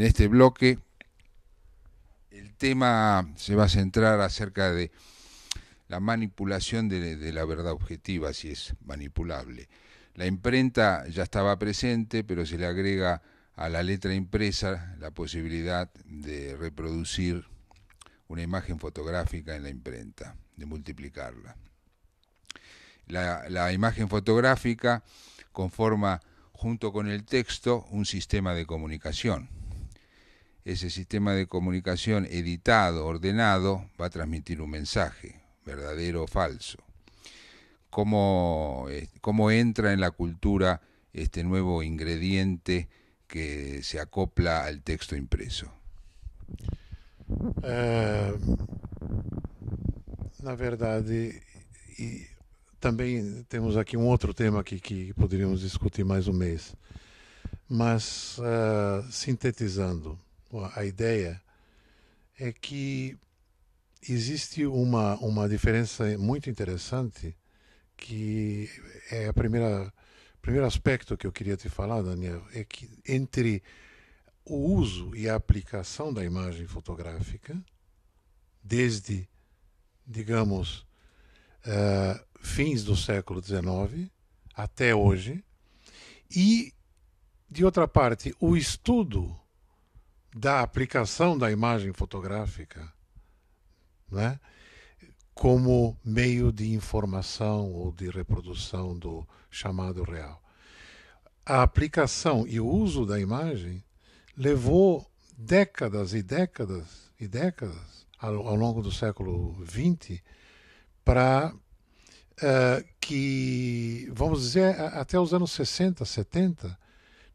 En este bloque el tema se va a centrar acerca de la manipulación de la verdad objetiva, si es manipulable. La imprenta ya estaba presente, pero se le agrega a la letra impresa la posibilidad de reproducir una imagen fotográfica en la imprenta, de multiplicarla. La imagen fotográfica conforma junto con el texto un sistema de comunicación. Ese sistema de comunicación editado, ordenado, va a transmitir un mensaje, verdadero o falso. ¿Cómo entra en la cultura este nuevo ingrediente que se acopla al texto impreso? É, na verdade, e também temos aqui um outro tema que poderíamos discutir mais um mês. Mas, sintetizando, a ideia é que existe uma diferença muito interessante, que é primeiro aspecto que eu queria te falar, Daniel, é que entre o uso e a aplicação da imagem fotográfica, desde, digamos, fins do século XIX até hoje, e, de outra parte, o estudo da aplicação da imagem fotográfica, né, como meio de informação ou de reprodução do chamado real. A aplicação e o uso da imagem levou décadas e décadas e décadas ao longo do século XX para que, vamos dizer, até os anos 60, 70,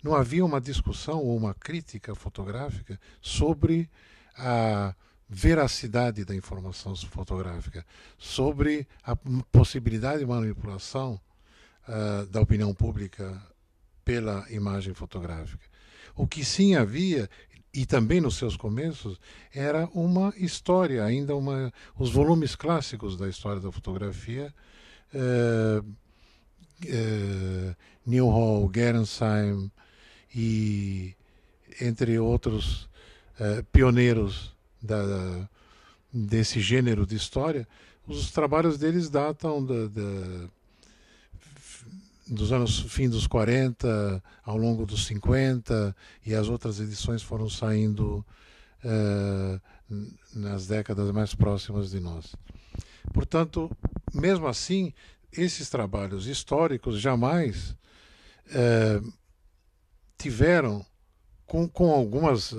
não havia uma discussão ou uma crítica fotográfica sobre a veracidade da informação fotográfica, sobre a possibilidade de manipulação da opinião pública pela imagem fotográfica. O que sim havia, e também nos seus começos, era uma história, ainda os volumes clássicos da história da fotografia, Newhall, Gerensheim e entre outros pioneiros desse gênero de história. Os trabalhos deles datam dos anos fim dos 40, ao longo dos 50, e as outras edições foram saindo nas décadas mais próximas de nós. Portanto, mesmo assim, esses trabalhos históricos jamais tiveram, com algumas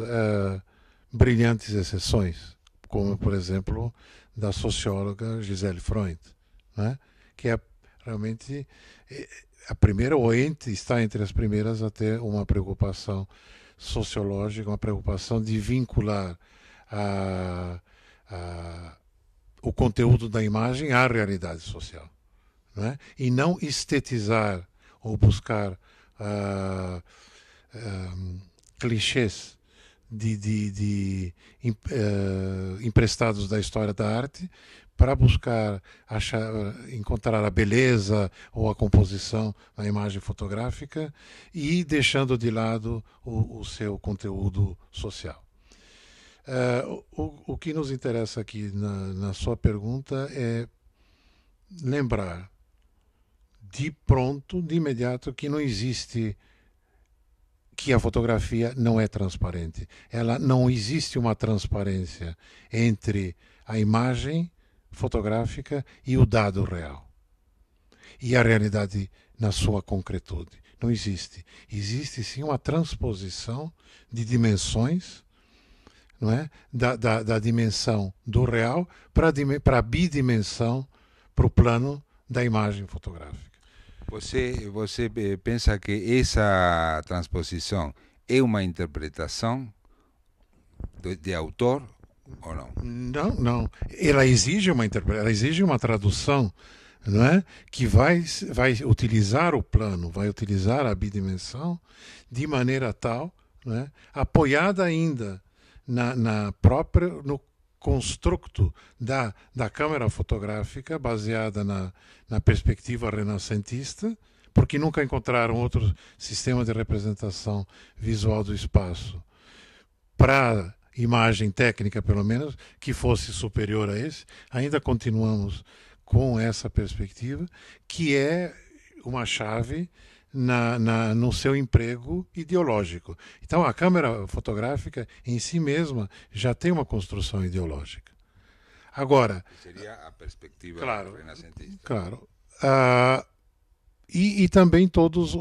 brilhantes exceções, como, por exemplo, da socióloga Gisele Freund, né? Que é realmente a primeira, ou está entre as primeiras a ter uma preocupação sociológica, uma preocupação de vincular o conteúdo da imagem à realidade social, né? E não estetizar ou buscar clichês emprestados da história da arte para buscar encontrar a beleza ou a composição na imagem fotográfica e deixando de lado o seu conteúdo social. O que nos interessa aqui na sua pergunta é lembrar de pronto, de imediato, que não existe, que a fotografia não é transparente. Ela não existe uma transparência entre a imagem fotográfica e o dado real. E a realidade na sua concretude. Não existe. Existe sim uma transposição de dimensões, não é? da dimensão do real para a bidimensão, para o plano da imagem fotográfica. Você pensa que essa transposição é uma interpretação de autor ou não? Não, não. Ela exige ela exige uma tradução, não é? Que vai utilizar o plano, vai utilizar a bidimensão de maneira tal, não é? Apoiada ainda no construto da câmera fotográfica, baseada na perspectiva renascentista, porque nunca encontraram outro sistema de representação visual do espaço para imagem técnica, pelo menos, que fosse superior a esse. Ainda continuamos com essa perspectiva, que é uma chave no seu emprego ideológico. Então, a câmera fotográfica em si mesma já tem uma construção ideológica. Agora, seria a perspectiva claro, renascentista. Claro. E também todos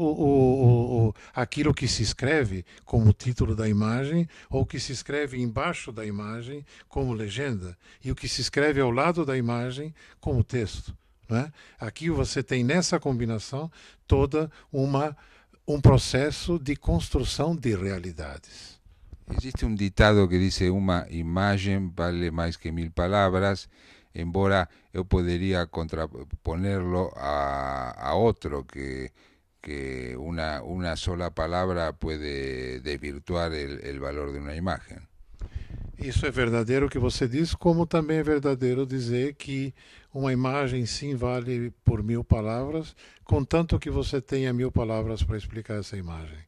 aquilo que se escreve como título da imagem, ou que se escreve embaixo da imagem como legenda, e o que se escreve ao lado da imagem como texto. Né? Aqui você tem nessa combinação toda um processo de construção de realidades. Existe um ditado que diz: uma imagem vale mais que 1000 palavras, embora eu poderia contraponerlo a otro que una sola palabra puede desvirtuar el valor de una imagen. Isso é verdadeiro o que você diz, como também é verdadeiro dizer que uma imagem sim vale por 1000 palavras, contanto que você tenha 1000 palavras para explicar essa imagem.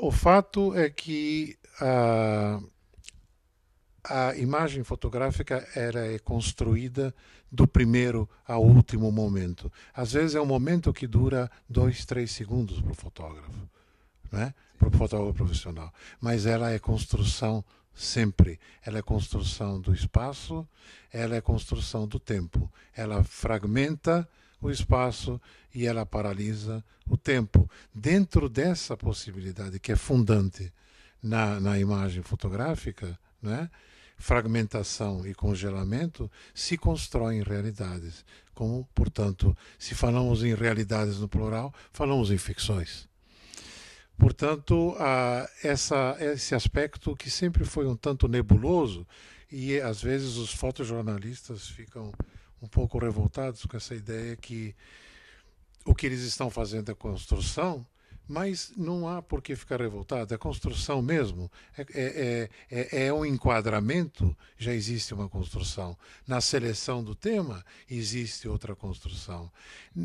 O fato é que a imagem fotográfica é construída do primeiro ao último momento. Às vezes é um momento que dura 2, 3 segundos para o fotógrafo, né? Para o fotógrafo profissional. Mas ela é construção sempre. Ela é construção do espaço, ela é construção do tempo. Ela fragmenta o espaço e ela paralisa o tempo. Dentro dessa possibilidade que é fundante na imagem fotográfica, né? Fragmentação e congelamento, se constroem realidades. Como, portanto, se falamos em realidades no plural, falamos em ficções. Portanto, esse aspecto que sempre foi um tanto nebuloso, e às vezes os fotojornalistas ficam um pouco revoltados com essa ideia que o que eles estão fazendo é construção, mas não há por que ficar revoltado, é construção mesmo, é um enquadramento, já existe uma construção. Na seleção do tema, existe outra construção.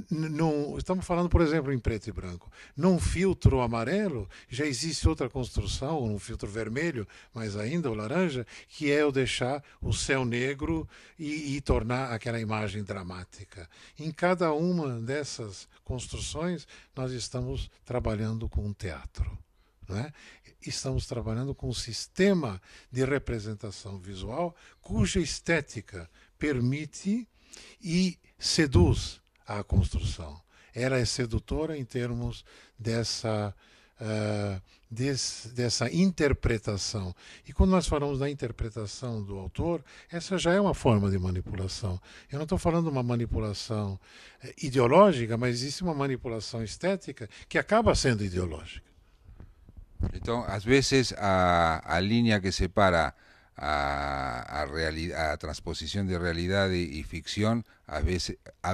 Não, estamos falando, por exemplo, em preto e branco. Num filtro amarelo, já existe outra construção, ou num filtro vermelho, mais ainda, o laranja, que é o deixar o céu negro e tornar aquela imagem dramática. Em cada uma dessas construções, nós estamos trabalhando com um teatro. Né? Estamos trabalhando com um sistema de representação visual cuja estética permite e seduz a construção. Ela é sedutora em termos dessa interpretação. E quando nós falamos da interpretação do autor, essa já é uma forma de manipulação. Eu não estou falando de uma manipulação ideológica, mas existe uma manipulação estética que acaba sendo ideológica. Então, às vezes, a linha que separa a transposición de realidad y ficción a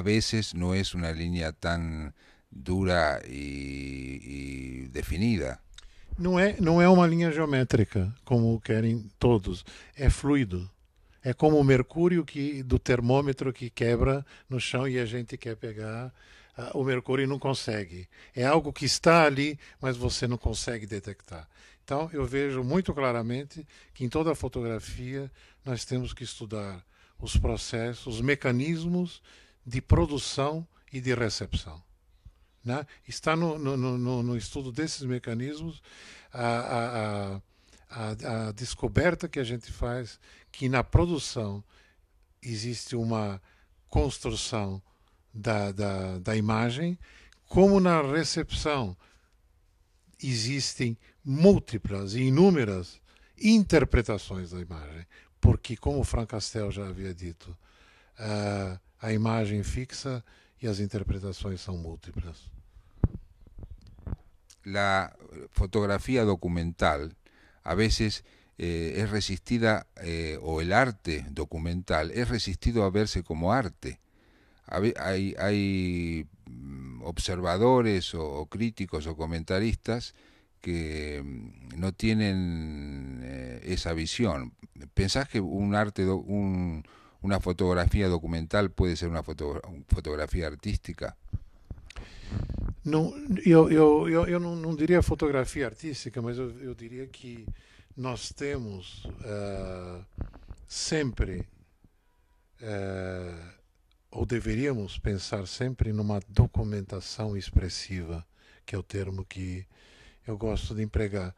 veces no es una línea tan dura y definida. Não é uma linha geométrica, como querem todos. É fluido. É como o mercúrio do termômetro que quebra no chão e a gente quer pegar o mercúrio e não consegue. É algo que está ali, mas você não consegue detectar. Então, eu vejo muito claramente que em toda a fotografia nós temos que estudar os processos, os mecanismos de produção e de recepção. Né? Está no estudo desses mecanismos a descoberta que a gente faz que na produção existe uma construção da imagem, como na recepção existem múltiplas e inúmeras interpretações da imagem. Porque, como Frank Castell já havia dito, a imagem fixa y las interpretaciones son múltiples. La fotografía documental a veces es resistida, o el arte documental es resistido a verse como arte. Hay observadores o críticos o comentaristas que no tienen esa visión. ¿Pensás que una fotografía documental puede ser una fotografía artística? Não, eu não diria fotografia artística, mas eu diria que nós temos sempre, eh, ou deveríamos pensar sempre numa documentação expressiva, que é o termo que eu gosto de empregar.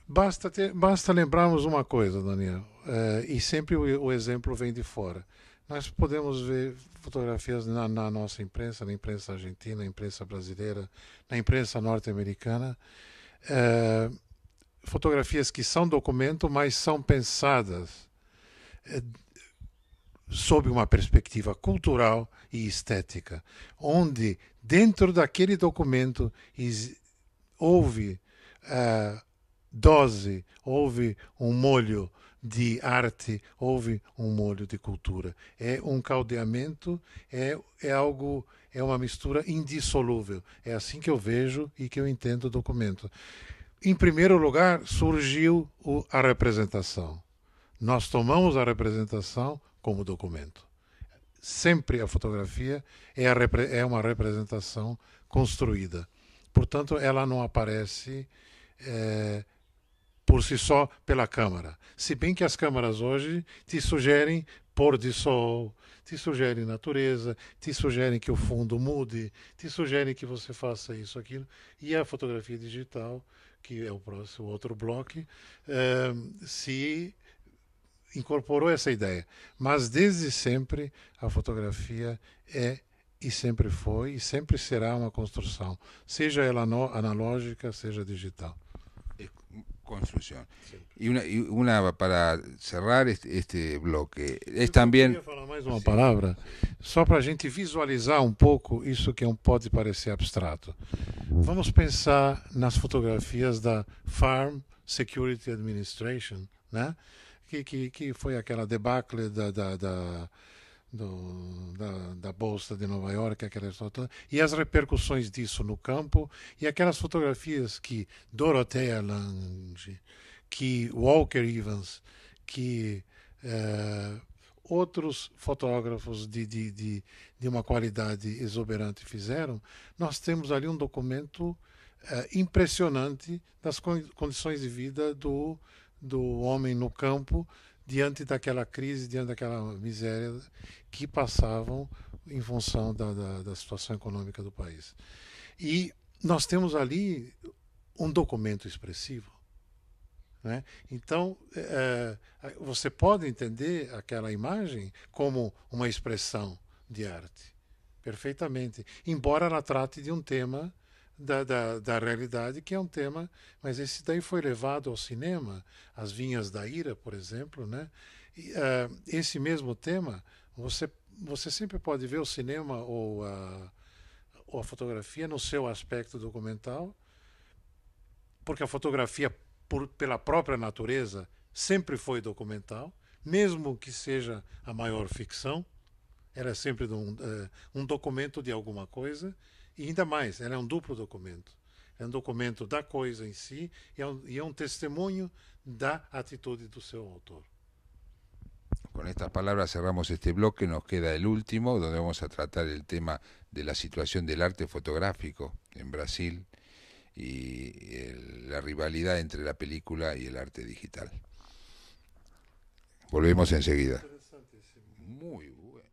Basta lembrarmos uma coisa, Daniel, e sempre o exemplo vem de fora. Nós podemos ver fotografias na nossa imprensa, na imprensa argentina, na imprensa brasileira, na imprensa norte-americana, eh, fotografias que são documento, mas são pensadas eh, sob uma perspectiva cultural e estética, onde dentro daquele documento houve dose, houve um molho de arte, houve um molho de cultura. É um caldeamento, é algo, é uma mistura indissolúvel. É assim que eu vejo e que eu entendo o documento. Em primeiro lugar, surgiu a representação. Nós tomamos a representação como documento. Sempre a fotografia é uma representação construída. Portanto, ela não aparece por si só pela câmara. Se bem que as câmaras hoje te sugerem pôr de sol, te sugerem natureza, te sugerem que o fundo mude, te sugerem que você faça isso, aquilo. E a fotografia digital, que é o próximo outro bloco, se incorporou essa ideia. Mas desde sempre a fotografia é e sempre foi e sempre será uma construção, seja ela analógica, seja digital. Construcción. Y una para cerrar este bloque, es Eu también... queria falar mais uma palavra, só para a gente visualizar um pouco isso que pode parecer abstrato. Vamos pensar nas fotografias da Farm Security Administration, né? Que foi aquela debacle da Bolsa de Nova York, aquela história toda, e as repercussões disso no campo, e aquelas fotografias que Dorothea Lange, que Walker Evans, que outros fotógrafos de uma qualidade exuberante fizeram, nós temos ali um documento impressionante das condições de vida do homem no campo diante daquela crise, diante daquela miséria que passavam em função da situação econômica do país. E nós temos ali um documento expressivo. Né? Então, você pode entender aquela imagem como uma expressão de arte, perfeitamente, embora ela trate de um tema da realidade, que é um tema, mas esse daí foi levado ao cinema, As Vinhas da Ira, por exemplo, né? E, esse mesmo tema, você sempre pode ver o cinema ou a fotografia no seu aspecto documental, porque a fotografia, pela própria natureza, sempre foi documental, mesmo que seja a maior ficção, ela é sempre um documento de alguma coisa, e ainda mais, ela é um duplo documento. É um documento da coisa em si e é um testemunho da atitude do seu autor. Con estas palabras cerramos este bloque, nos queda el último, donde vamos a tratar el tema de la situación del arte fotográfico en Brasil y la rivalidad entre la película y el arte digital. Volvemos enseguida. Muy bueno.